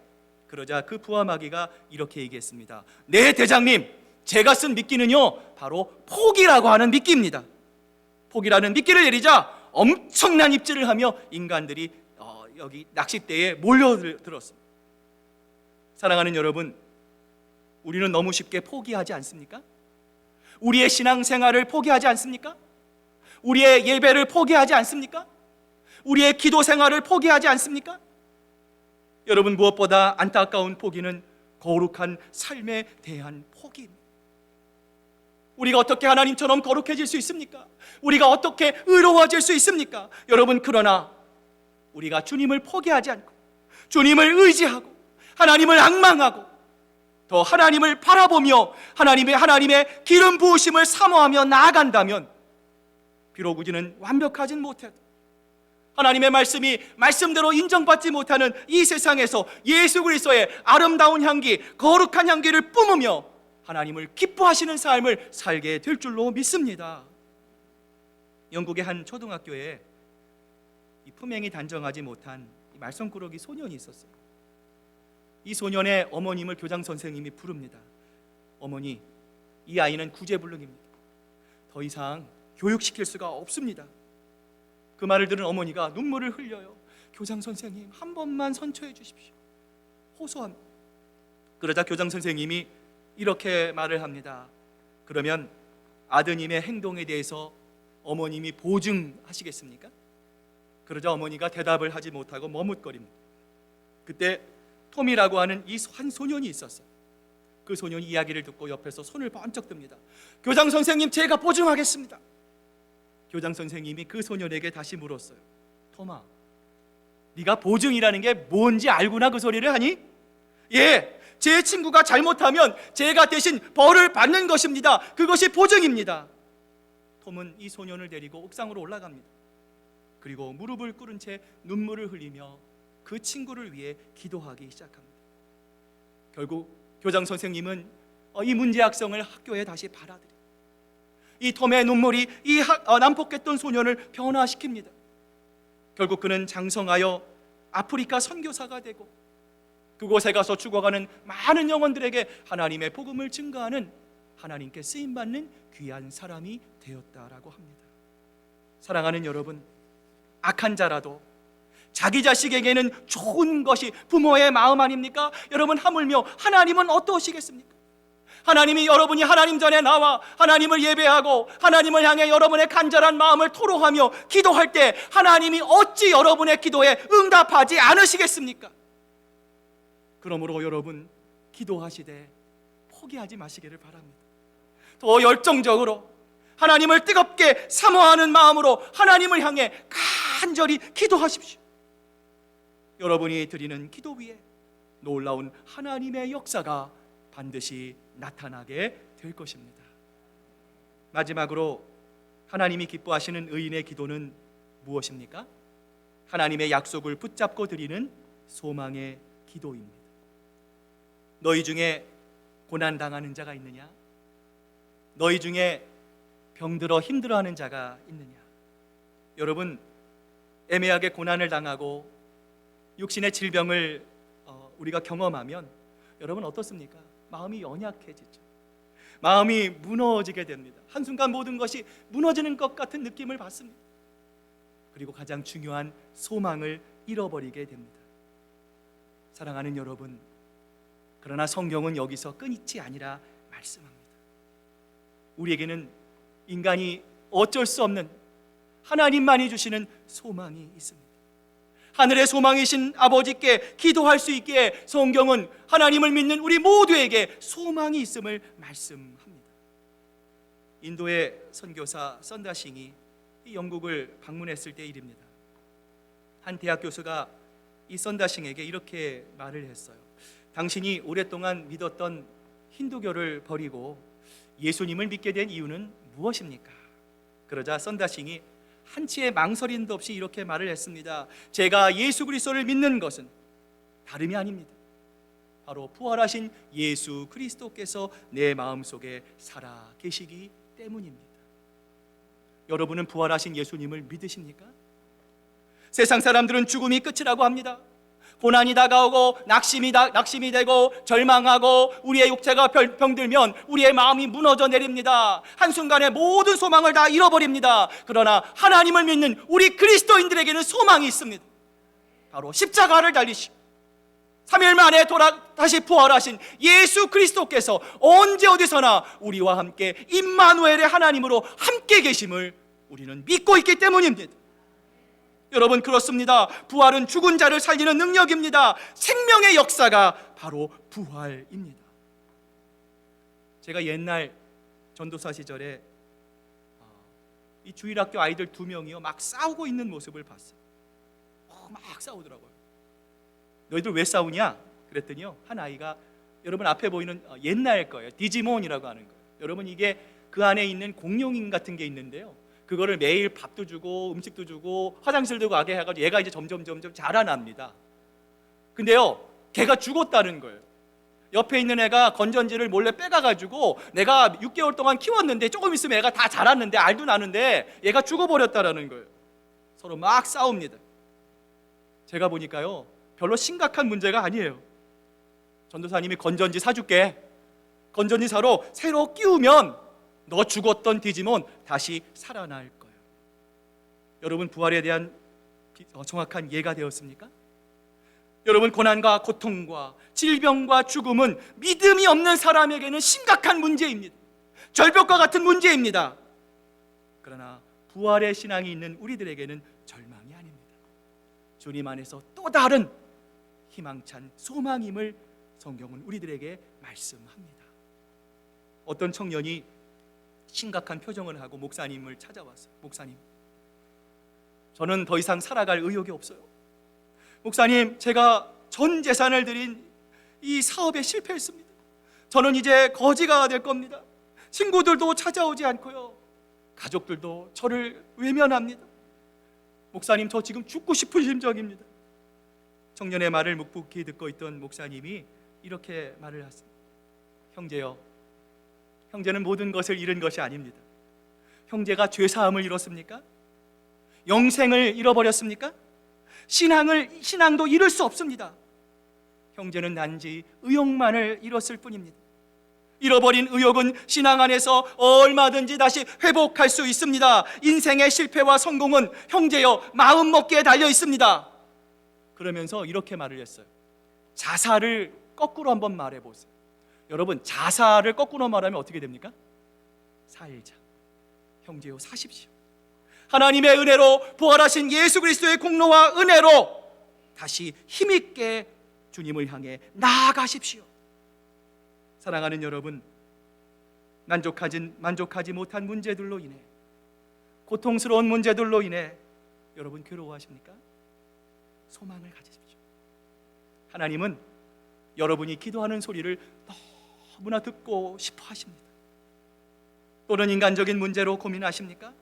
그러자 그 부하마귀가 이렇게 얘기했습니다. 네, 대장님, 제가 쓴 미끼는요 바로 포기라고 하는 미끼입니다. 포기라는 미끼를 내리자 엄청난 입질을 하며 인간들이 여기 낚싯대에 몰려들었습니다. 사랑하는 여러분, 우리는 너무 쉽게 포기하지 않습니까? 우리의 신앙생활을 포기하지 않습니까? 우리의 예배를 포기하지 않습니까? 우리의 기도 생활을 포기하지 않습니까? 여러분, 무엇보다 안타까운 포기는 거룩한 삶에 대한 포기입니다. 우리가 어떻게 하나님처럼 거룩해질 수 있습니까? 우리가 어떻게 의로워질 수 있습니까? 여러분, 그러나 우리가 주님을 포기하지 않고 주님을 의지하고 하나님을 앙망하고 더 하나님을 바라보며 하나님의 기름 부으심을 사모하며 나아간다면, 비록 우리는 완벽하진 못해도 하나님의 말씀이 말씀대로 인정받지 못하는 이 세상에서 예수 그리스도의 아름다운 향기, 거룩한 향기를 뿜으며 하나님을 기뻐하시는 삶을 살게 될 줄로 믿습니다. 영국의 한 초등학교에 이 품행이 단정하지 못한 말썽꾸러기 소년이 있었어요. 이 소년의 어머님을 교장 선생님이 부릅니다. 어머니, 이 아이는 구제불능입니다. 더 이상 교육시킬 수가 없습니다. 그 말을 들은 어머니가 눈물을 흘려요. 교장 선생님, 한 번만 선처해 주십시오. 호소합니다. 그러자 교장 선생님이 이렇게 말을 합니다. 그러면 아드님의 행동에 대해서 어머님이 보증하시겠습니까? 그러자 어머니가 대답을 하지 못하고 머뭇거립니다. 그때 톰이라고 하는 이 한 소년이 있었어요. 그 소년이 이야기를 듣고 옆에서 손을 번쩍 듭니다. 교장 선생님, 제가 보증하겠습니다. 교장 선생님이 그 소년에게 다시 물었어요. 톰아, 네가 보증이라는 게 뭔지 알구나 그 소리를 하니? 예, 제 친구가 잘못하면 제가 대신 벌을 받는 것입니다. 그것이 보증입니다. 톰은 이 소년을 데리고 옥상으로 올라갑니다. 그리고 무릎을 꿇은 채 눈물을 흘리며 그 친구를 위해 기도하기 시작합니다. 결국 교장 선생님은 이 문제학생을 학교에 다시 받아들입니다. 이 톰의 눈물이 이 난폭했던 소년을 변화시킵니다. 결국 그는 장성하여 아프리카 선교사가 되고 그곳에 가서 죽어가는 많은 영혼들에게 하나님의 복음을 증거하는, 하나님께 쓰임받는 귀한 사람이 되었다라고 합니다. 사랑하는 여러분, 악한 자라도 자기 자식에게는 좋은 것이 부모의 마음 아닙니까? 여러분, 하물며 하나님은 어떠시겠습니까? 하나님이 여러분이 하나님 전에 나와 하나님을 예배하고 하나님을 향해 여러분의 간절한 마음을 토로하며 기도할 때 하나님이 어찌 여러분의 기도에 응답하지 않으시겠습니까? 그러므로 여러분, 기도하시되 포기하지 마시기를 바랍니다. 더 열정적으로 하나님을 뜨겁게 사모하는 마음으로 하나님을 향해 간절히 기도하십시오. 여러분이 드리는 기도 위에 놀라운 하나님의 역사가 반드시 나타나게 될 것입니다. 마지막으로 하나님이 기뻐하시는 의인의 기도는 무엇입니까? 하나님의 약속을 붙잡고 드리는 소망의 기도입니다. 너희 중에 고난당하는 자가 있느냐? 너희 중에 병들어 힘들어하는 자가 있느냐? 여러분, 애매하게 고난을 당하고 육신의 질병을 우리가 경험하면 여러분 어떻습니까? 마음이 연약해지죠. 마음이 무너지게 됩니다. 한순간 모든 것이 무너지는 것 같은 느낌을 받습니다. 그리고 가장 중요한 소망을 잃어버리게 됩니다. 사랑하는 여러분, 그러나 성경은 여기서 끊이지 아니라 말씀합니다. 우리에게는 인간이 어쩔 수 없는 하나님만이 주시는 소망이 있습니다. 하늘의 소망이신 아버지께 기도할 수 있기에 성경은 하나님을 믿는 우리 모두에게 소망이 있음을 말씀합니다. 인도의 선교사 선다싱이 영국을 방문했을 때 일입니다. 한 대학 교수가 이 선다싱에게 이렇게 말을 했어요. 당신이 오랫동안 믿었던 힌두교를 버리고 예수님을 믿게 된 이유는 무엇입니까? 그러자 선다싱이 한치의 망설임도 없이 이렇게 말을 했습니다. 제가 예수 그리스도를 믿는 것은 다름이 아닙니다. 바로 부활하신 예수 그리스도께서 내 마음속에 살아 계시기 때문입니다. 여러분은 부활하신 예수님을 믿으십니까? 세상 사람들은 죽음이 끝이라고 합니다. 고난이 다가오고 낙심이 되고 절망하고 우리의 육체가 병들면 우리의 마음이 무너져 내립니다. 한순간에 모든 소망을 다 잃어버립니다. 그러나 하나님을 믿는 우리 그리스도인들에게는 소망이 있습니다. 바로 십자가를 달리시고 3일 만에 다시 부활하신 예수 그리스도께서 언제 어디서나 우리와 함께 임마누엘의 하나님으로 함께 계심을 우리는 믿고 있기 때문입니다. 여러분, 그렇습니다. 부활은 죽은 자를 살리는 능력입니다. 생명의 역사가 바로 부활입니다. 제가 옛날 전도사 시절에 이 주일학교 아이들 2명이요 막 싸우고 있는 모습을 봤어요. 막 싸우더라고요. 너희들 왜 싸우냐? 그랬더니요, 한 아이가, 여러분 앞에 보이는 옛날 거예요. 디지몬이라고 하는 거예요. 여러분, 이게 그 안에 있는 공룡인 같은 게 있는데요, 그거를 매일 밥도 주고 음식도 주고 화장실도 가게 해가지고 얘가 이제 점점 자라납니다. 근데요, 걔가 죽었다는 거예요. 옆에 있는 애가 건전지를 몰래 빼가가지고 내가 6개월 동안 키웠는데 조금 있으면 애가 다 자랐는데 알도 나는데 얘가 죽어버렸다라는 거예요. 서로 막 싸웁니다. 제가 보니까요, 별로 심각한 문제가 아니에요. 전도사님이 건전지 사줄게, 건전지 사러 새로 끼우면 너 죽었던 디지몬 다시 살아날 거예요. 여러분, 부활에 대한 정확한 이해가 되었습니까? 여러분, 고난과 고통과 질병과 죽음은 믿음이 없는 사람에게는 심각한 문제입니다. 절벽과 같은 문제입니다. 그러나 부활의 신앙이 있는 우리들에게는 절망이 아닙니다. 주님 안에서 또 다른 희망찬 소망임을 성경은 우리들에게 말씀합니다. 어떤 청년이 심각한 표정을 하고 목사님을 찾아왔어요. 목사님, 저는 더 이상 살아갈 의욕이 없어요. 목사님, 제가 전 재산을 들인 이 사업에 실패했습니다. 저는 이제 거지가 될 겁니다. 친구들도 찾아오지 않고요, 가족들도 저를 외면합니다. 목사님, 저 지금 죽고 싶은 심정입니다. 청년의 말을 묵묵히 듣고 있던 목사님이 이렇게 말을 하십니다. 형제요, 형제는 모든 것을 잃은 것이 아닙니다. 형제가 죄사함을 잃었습니까? 영생을 잃어버렸습니까? 신앙도 잃을 수 없습니다. 형제는 단지 의욕만을 잃었을 뿐입니다. 잃어버린 의욕은 신앙 안에서 얼마든지 다시 회복할 수 있습니다. 인생의 실패와 성공은 형제여 마음먹기에 달려 있습니다. 그러면서 이렇게 말을 했어요. 자살을 거꾸로 한번 말해보세요. 여러분, 자살을 거꾸로 말하면 어떻게 됩니까? 살자. 형제요, 사십시오. 하나님의 은혜로, 부활하신 예수 그리스도의 공로와 은혜로 다시 힘있게 주님을 향해 나아가십시오. 사랑하는 여러분, 만족하지 못한 문제들로 인해, 고통스러운 문제들로 인해 여러분 괴로워하십니까? 소망을 가지십시오. 하나님은 여러분이 기도하는 소리를 너무나 듣고 싶어 하십니다. 또는 인간적인 문제로 고민하십니까?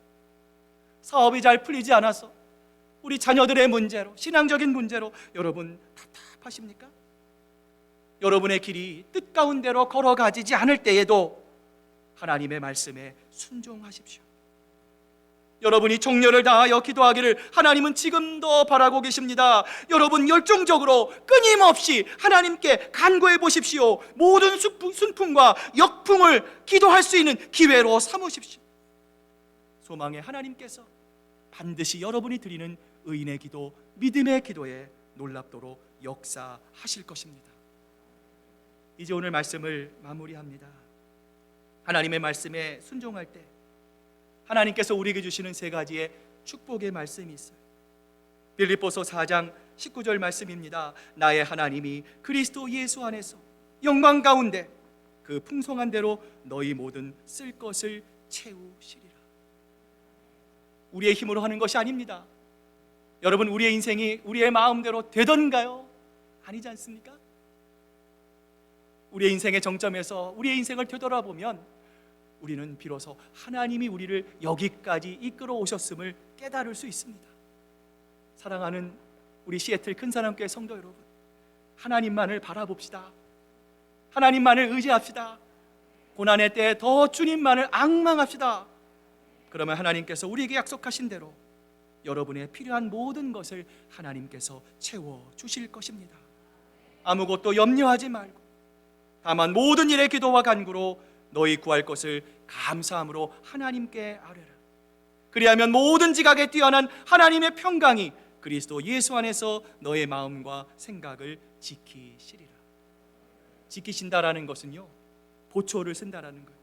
사업이 잘 풀리지 않아서, 우리 자녀들의 문제로, 신앙적인 문제로 여러분 답답하십니까? 여러분의 길이 뜻 가운데로 걸어가지지 않을 때에도 하나님의 말씀에 순종하십시오. 여러분이 정열을 다하여 기도하기를 하나님은 지금도 바라고 계십니다. 여러분, 열정적으로 끊임없이 하나님께 간구해 보십시오. 모든 순풍과 역풍을 기도할 수 있는 기회로 삼으십시오. 소망의 하나님께서 반드시 여러분이 드리는 의인의 기도, 믿음의 기도에 놀랍도록 역사하실 것입니다. 이제 오늘 말씀을 마무리합니다. 하나님의 말씀에 순종할 때 하나님께서 우리에게 주시는 3가지의 축복의 말씀이 있어요. 빌립보서 4장 19절 말씀입니다. 나의 하나님이 그리스도 예수 안에서 영광 가운데 그 풍성한 대로 너희 모든 쓸 것을 채우시리라. 우리의 힘으로 하는 것이 아닙니다. 여러분, 우리의 인생이 우리의 마음대로 되던가요? 아니지 않습니까? 우리의 인생의 정점에서 우리의 인생을 되돌아보면 우리는 비로소 하나님이 우리를 여기까지 이끌어 오셨음을 깨달을 수 있습니다. 사랑하는 우리 시애틀 큰사람교회 성도 여러분, 하나님만을 바라봅시다. 하나님만을 의지합시다. 고난의 때에 더 주님만을 앙망합시다. 그러면 하나님께서 우리에게 약속하신 대로 여러분의 필요한 모든 것을 하나님께서 채워 주실 것입니다. 아무것도 염려하지 말고 다만 모든 일에 기도와 간구로 너희 구할 것을 감사함으로 하나님께 아뢰라. 그리하면 모든 지각에 뛰어난 하나님의 평강이 그리스도 예수 안에서 너의 마음과 생각을 지키시리라. 지키신다라는 것은요, 보초를 쓴다라는 거예요.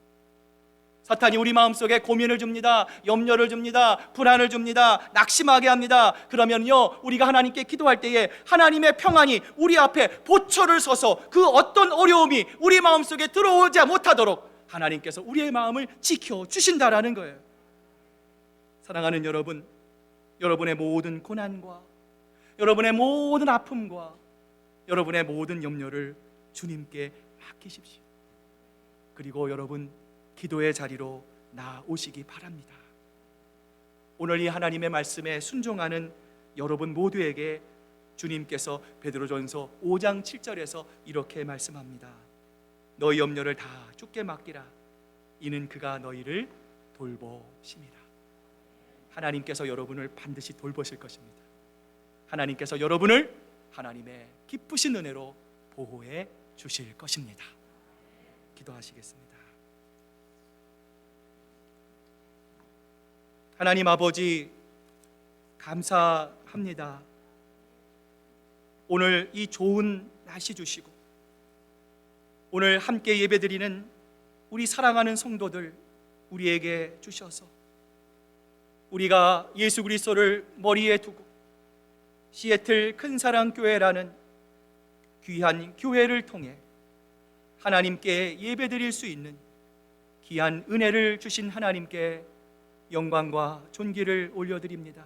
사탄이 우리 마음속에 고민을 줍니다. 염려를 줍니다. 불안을 줍니다. 낙심하게 합니다. 그러면요, 우리가 하나님께 기도할 때에 하나님의 평안이 우리 앞에 보초를 서서 그 어떤 어려움이 우리 마음속에 들어오지 못하도록 하나님께서 우리의 마음을 지켜주신다라는 거예요. 사랑하는 여러분, 여러분의 모든 고난과 여러분의 모든 아픔과 여러분의 모든 염려를 주님께 맡기십시오. 그리고 여러분, 기도의 자리로 나오시기 바랍니다. 오늘 이 하나님의 말씀에 순종하는 여러분 모두에게 주님께서 베드로전서 5장 7절에서 이렇게 말씀합니다. 너희 염려를 다 주께 맡기라. 이는 그가 너희를 돌보심이라. 하나님께서 여러분을 반드시 돌보실 것입니다. 하나님께서 여러분을 하나님의 기쁘신 은혜로 보호해 주실 것입니다. 기도하시겠습니다. 하나님 아버지, 감사합니다. 오늘 이 좋은 날씨 주시고 오늘 함께 예배드리는 우리 사랑하는 성도들 우리에게 주셔서 우리가 예수 그리스도를 머리에 두고 시애틀 큰사랑교회라는 귀한 교회를 통해 하나님께 예배드릴 수 있는 귀한 은혜를 주신 하나님께 영광과 존귀를 올려드립니다.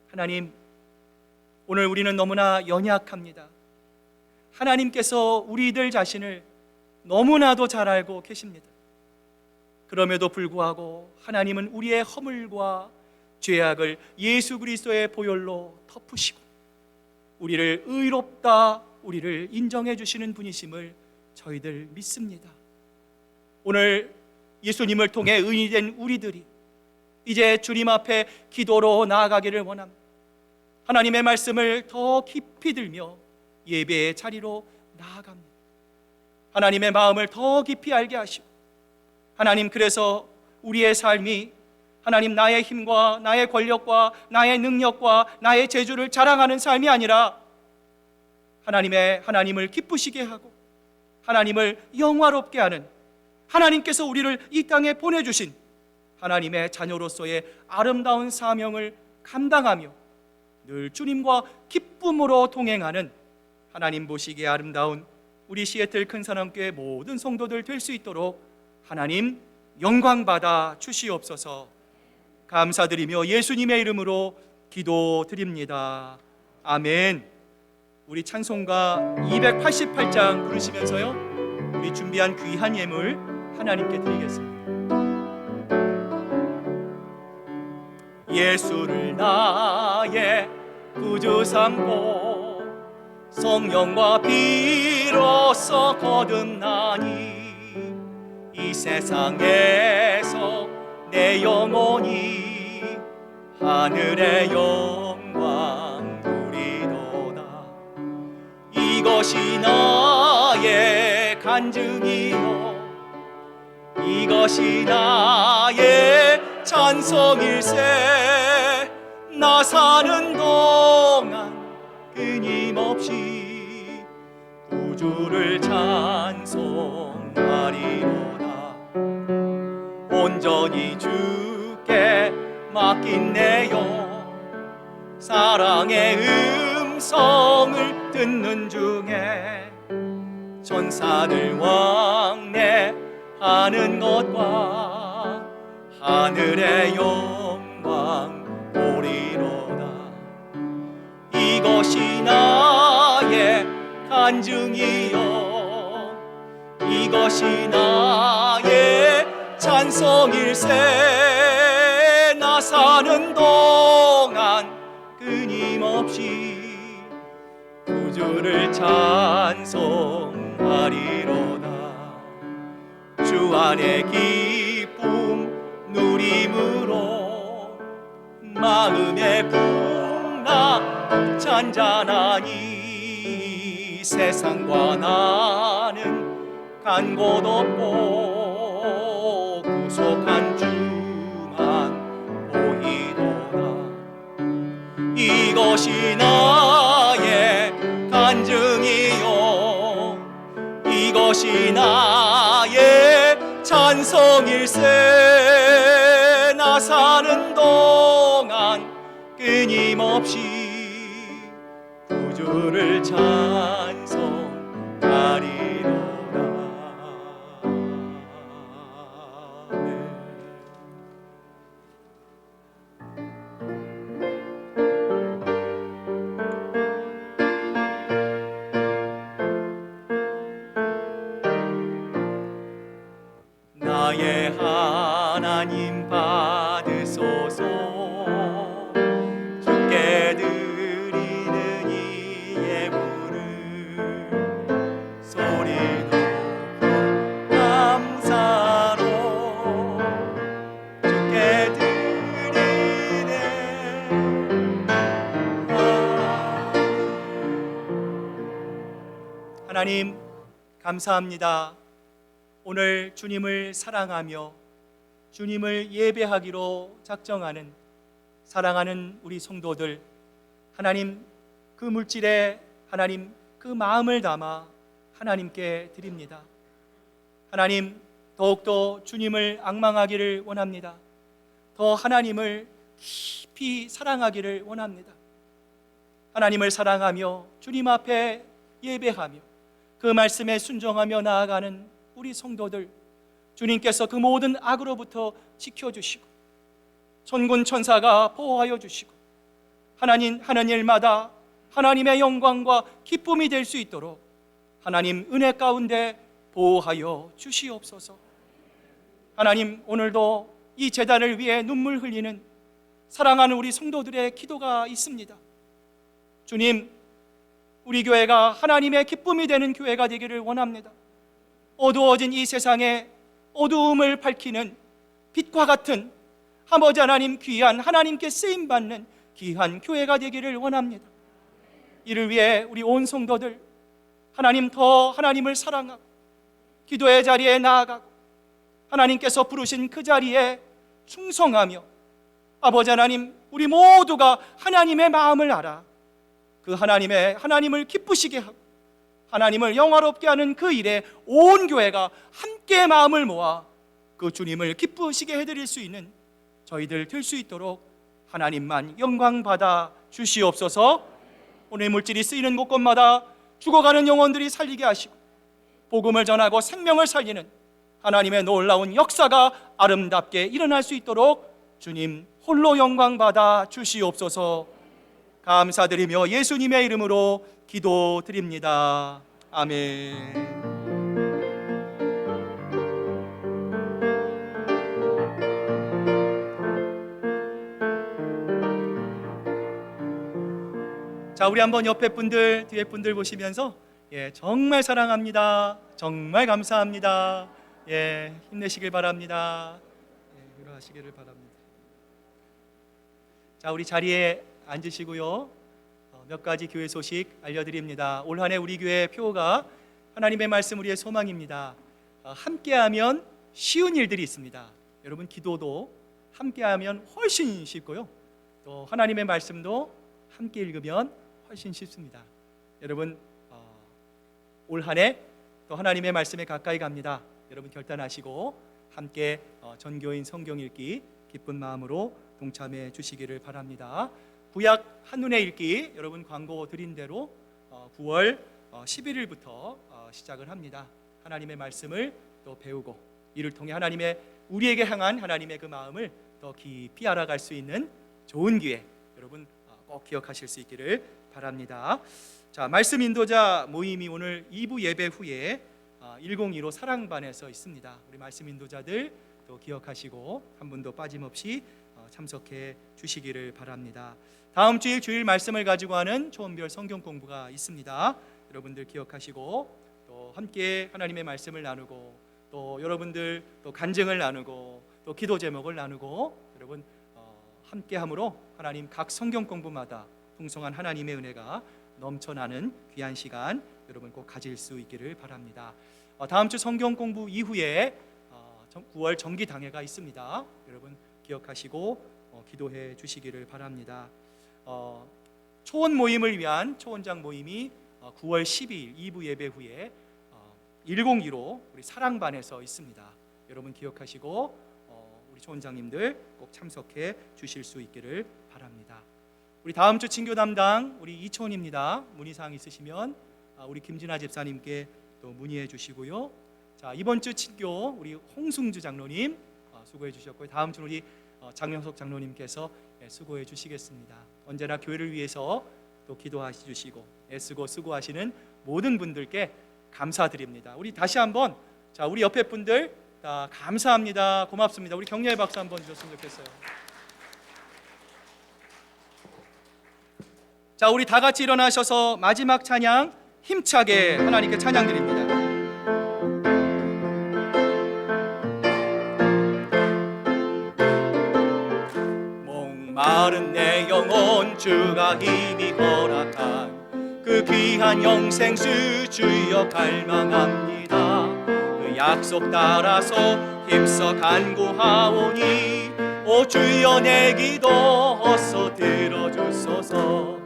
하나님, 오늘 우리는 너무나 연약합니다. 하나님께서 우리들 자신을 너무나도 잘 알고 계십니다. 그럼에도 불구하고 하나님은 우리의 허물과 죄악을 예수 그리스도의 보혈로 덮으시고 우리를 의롭다, 우리를 인정해 주시는 분이심을 저희들 믿습니다. 오늘 예수님을 통해 의인이 된 우리들이 이제 주님 앞에 기도로 나아가기를 원합니다. 하나님의 말씀을 더 깊이 들며 예배의 자리로 나아갑니다. 하나님의 마음을 더 깊이 알게 하시고 하나님, 그래서 우리의 삶이 하나님 나의 힘과 나의 권력과 나의 능력과 나의 재주를 자랑하는 삶이 아니라 하나님을 기쁘시게 하고 하나님을 영화롭게 하는, 하나님께서 우리를 이 땅에 보내주신 하나님의 자녀로서의 아름다운 사명을 감당하며 늘 주님과 기쁨으로 동행하는 하나님 보시기에 아름다운 우리 시애틀 큰사랑교회 모든 성도들 될 수 있도록 하나님 영광받아 주시옵소서. 감사드리며 예수님의 이름으로 기도드립니다. 아멘. 우리 찬송가 288장 부르시면서요, 우리 준비한 귀한 예물 하나님께 드리겠습니다. 예수를 나의 구주 삼고 성령과 비로소 거듭나니 이 세상에서 내 영혼이 하늘의 영광 누리도다. 이것이 나의 간증이요 이것이 나의 찬송일세. 나 사는 동안 끊임없이 구주를 찬송하리로다. 온전히 주께 맡긴 내요 사랑의 음성을 듣는 중에 천사들 왕래하는 것과 하늘의 영광 보리로다. 이것이 나의 간증이요 이것이 나의 찬송일세. 나 사는 동안 끊임없이 구주를 찬송하리로다. 주 안의 기쁨 누림으로 마음의 배부나 잔잔하니 세상과 나는 간 곳 없고 구속한 주만 보이도다. 이것이 나의 간증이요 이것이 나의 찬송일세. 나 사는 동안 끊임없이 구주를 찬송하리로다. 나의 하나님 받으소서. 주께 드리는 이 예물을 소리 높여 감사로 주께 드리네. 하나님 감사합니다. 오늘 주님을 사랑하며 주님을 예배하기로 작정하는 사랑하는 우리 성도들, 하나님 그 물질에 하나님 그 마음을 담아 하나님께 드립니다. 하나님 더욱더 주님을 앙망하기를 원합니다. 더 하나님을 깊이 사랑하기를 원합니다. 하나님을 사랑하며 주님 앞에 예배하며 그 말씀에 순종하며 나아가는 우리 성도들, 주님께서 그 모든 악으로부터 지켜주시고 천군 천사가 보호하여 주시고 하나님 하는 일마다 하나님의 영광과 기쁨이 될 수 있도록 하나님 은혜 가운데 보호하여 주시옵소서. 하나님 오늘도 이 제단을 위해 눈물 흘리는 사랑하는 우리 성도들의 기도가 있습니다. 주님, 우리 교회가 하나님의 기쁨이 되는 교회가 되기를 원합니다. 어두워진 이 세상에 어두움을 밝히는 빛과 같은 아버지 하나님 귀한 하나님께 쓰임받는 귀한 교회가 되기를 원합니다. 이를 위해 우리 온 성도들 하나님 더 하나님을 사랑하고 기도의 자리에 나아가고 하나님께서 부르신 그 자리에 충성하며 아버지 하나님 우리 모두가 하나님의 마음을 알아 그 하나님을 기쁘시게 하고 하나님을 영화롭게 하는 그 일에 온 교회가 함께 마음을 모아 그 주님을 기쁘시게 해드릴 수 있는 저희들 될 수 있도록 하나님만 영광 받아 주시옵소서. 오늘 물질이 쓰이는 곳곳마다 죽어가는 영혼들이 살리게 하시고 복음을 전하고 생명을 살리는 하나님의 놀라운 역사가 아름답게 일어날 수 있도록 주님 홀로 영광 받아 주시옵소서. 감사드리며 예수님의 이름으로 기도드립니다. 아멘. 자, 우리 한번 옆에 분들, 뒤에 분들 보시면서 정말 사랑합니다. 정말 감사합니다. 힘내시길 바랍니다. 위로하시기를 바랍니다. 자, 우리 자리에 앉으시고요. 몇 가지 교회 소식 알려드립니다. 올 한 해 우리 교회 표가 하나님의 말씀 우리의 소망입니다. 함께하면 쉬운 일들이 있습니다. 여러분 기도도 함께하면 훨씬 쉽고요. 또 하나님의 말씀도 함께 읽으면 훨씬 쉽습니다. 여러분 올 한 해 또 하나님의 말씀에 가까이 갑니다. 여러분 결단하시고 함께 전교인 성경 읽기 기쁜 마음으로 동참해 주시기를 바랍니다. 구약 한눈에 읽기 여러분 광고 드린 대로 9월 11일부터 시작을 합니다. 하나님의 말씀을 또 배우고 이를 통해 우리에게 향한 하나님의 그 마음을 더 깊이 알아갈 수 있는 좋은 기회 여러분 꼭 기억하실 수 있기를 바랍니다. 자, 말씀 인도자 모임이 오늘 2부 예배 후에 102로 사랑반에서 있습니다. 우리 말씀 인도자들 또 기억하시고 한 분도 빠짐없이 참석해 주시기를 바랍니다. 다음 주일 주일 말씀을 가지고 하는 초원별 성경 공부가 있습니다. 여러분들 기억하시고 또 함께 하나님의 말씀을 나누고 또 여러분들 또 간증을 나누고 또 기도 제목을 나누고 여러분 함께함으로 하나님 각 성경 공부마다 풍성한 하나님의 은혜가 넘쳐나는 귀한 시간 여러분 꼭 가질 수 있기를 바랍니다. 다음 주 성경 공부 이후에 9월 정기 당회가 있습니다. 여러분 기억하시고 기도해 주시기를 바랍니다. 초원 모임을 위한 초원장 모임이 9월 12일 2부 예배 후에 102로 우리 사랑반에서 있습니다. 여러분 기억하시고 우리 초원장님들 꼭 참석해 주실 수 있기를 바랍니다. 우리 다음 주 친교 담당 우리 이초원입니다. 문의사항 있으시면 우리 김진아 집사님께 또 문의해 주시고요. 자, 이번 주 친교 우리 홍승주 장로님 수고해 주셨고요. 다음 주 우리 장영석 장로님께서 수고해 주시겠습니다. 언제나 교회를 위해서 또 기도하시 주시고 애쓰고 수고하시는 모든 분들께 감사드립니다. 우리 다시 한번 자 우리 옆에 분들 다 감사합니다. 고맙습니다. 우리 격려의 박수 한번 주셨으면 좋겠어요. 자, 우리 다 같이 일어나셔서 마지막 찬양 힘차게 하나님께 찬양 드립니다. 목마른 내 영혼 주가 힘이 허락한 그 귀한 영생수 주여 갈망합니다. 그 약속 따라서 힘써 간구하오니 오 주여 내 기도 어서 들어주소서.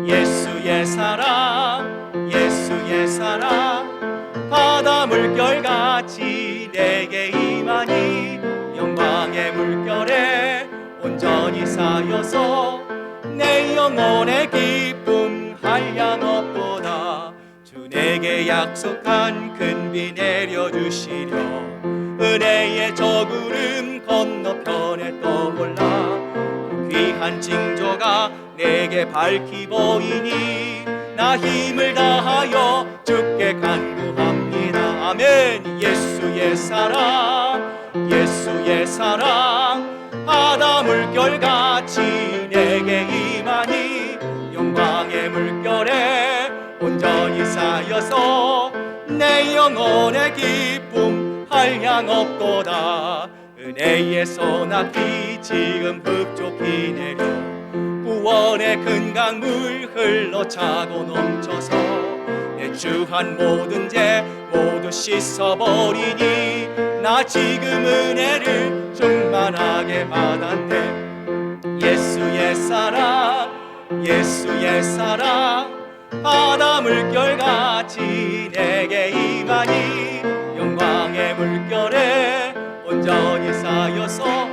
예수의 사랑 예수의 사랑 바다 물결같이 내게 임하니 영광의 물결에 온전히 쌓여서 내 영혼의 기쁨 한량 없도다. 주 내게 약속한 큰 비 내려주시려 은혜의 저 구름 건너편에 떠올라 귀한 징조가 내게 밝히 보이니 나 힘을 다하여 주께 간구합니다. 아멘. 예수의 사랑 예수의 사랑 바다 물결같이 내게 임하니 영광의 물결에 온전히 쌓여서 내 영혼의 기쁨 한량 없도다. 은혜의 소낙이 지금 흡족히 내려 구원의 큰 강물 흘러차고 넘쳐서 내 주한 모든 죄 모두 씻어버리니 나 지금 은혜를 충만하게 받았네. 예수의 사랑 예수의 사랑 바다 물결같이 내게 임하니 영광의 물결에 온전히 쌓여서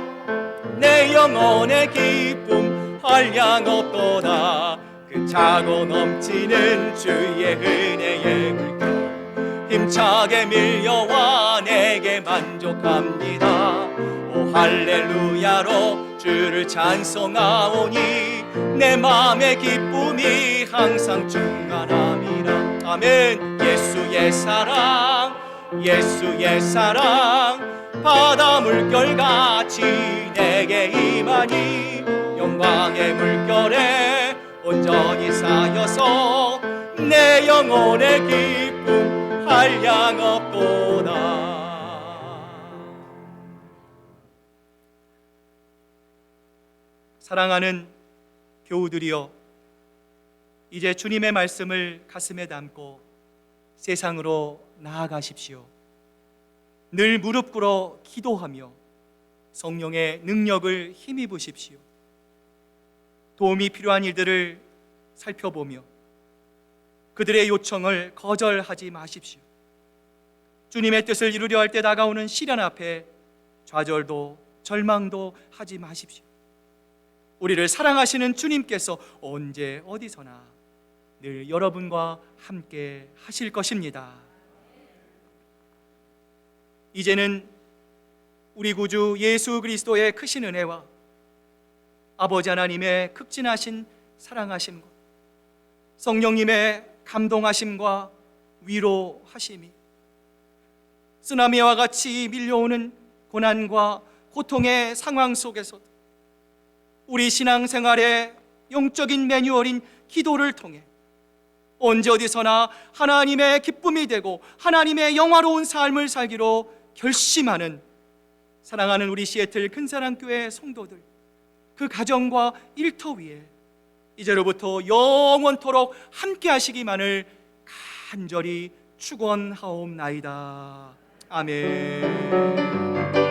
내 영혼의 기쁨 한량 없도다. 그 차고 넘치는 주의 은혜의 물결 힘차게 밀려와 내게 만족합니다. 오 할렐루야로 주를 찬송하오니 내 마음의 기쁨이 항상 충만함이라. 아멘. 예수의 사랑 예수의 사랑 바다 물결같이 내게 임하니 영광의 물결에 온전히 쌓여서 내 영혼의 기쁨 한량 없도다. 사랑하는 교우들이여, 이제 주님의 말씀을 가슴에 담고 세상으로 나아가십시오. 늘 무릎 꿇어 기도하며 성령의 능력을 힘입으십시오. 도움이 필요한 이들을 살펴보며 그들의 요청을 거절하지 마십시오. 주님의 뜻을 이루려 할 때 다가오는 시련 앞에 좌절도 절망도 하지 마십시오. 우리를 사랑하시는 주님께서 언제 어디서나 늘 여러분과 함께 하실 것입니다. 이제는 우리 구주 예수 그리스도의 크신 은혜와 아버지 하나님의 극진하신 사랑하심과 성령님의 감동하심과 위로하심이 쓰나미와 같이 밀려오는 고난과 고통의 상황 속에서도 우리 신앙생활의 영적인 매뉴얼인 기도를 통해 언제 어디서나 하나님의 기쁨이 되고 하나님의 영화로운 삶을 살기로 결심하는 사랑하는 우리 시애틀 큰사랑교회 성도들 그 가정과 일터 위에 이제로부터 영원토록 함께 하시기만을 간절히 축원하옵나이다. 아멘.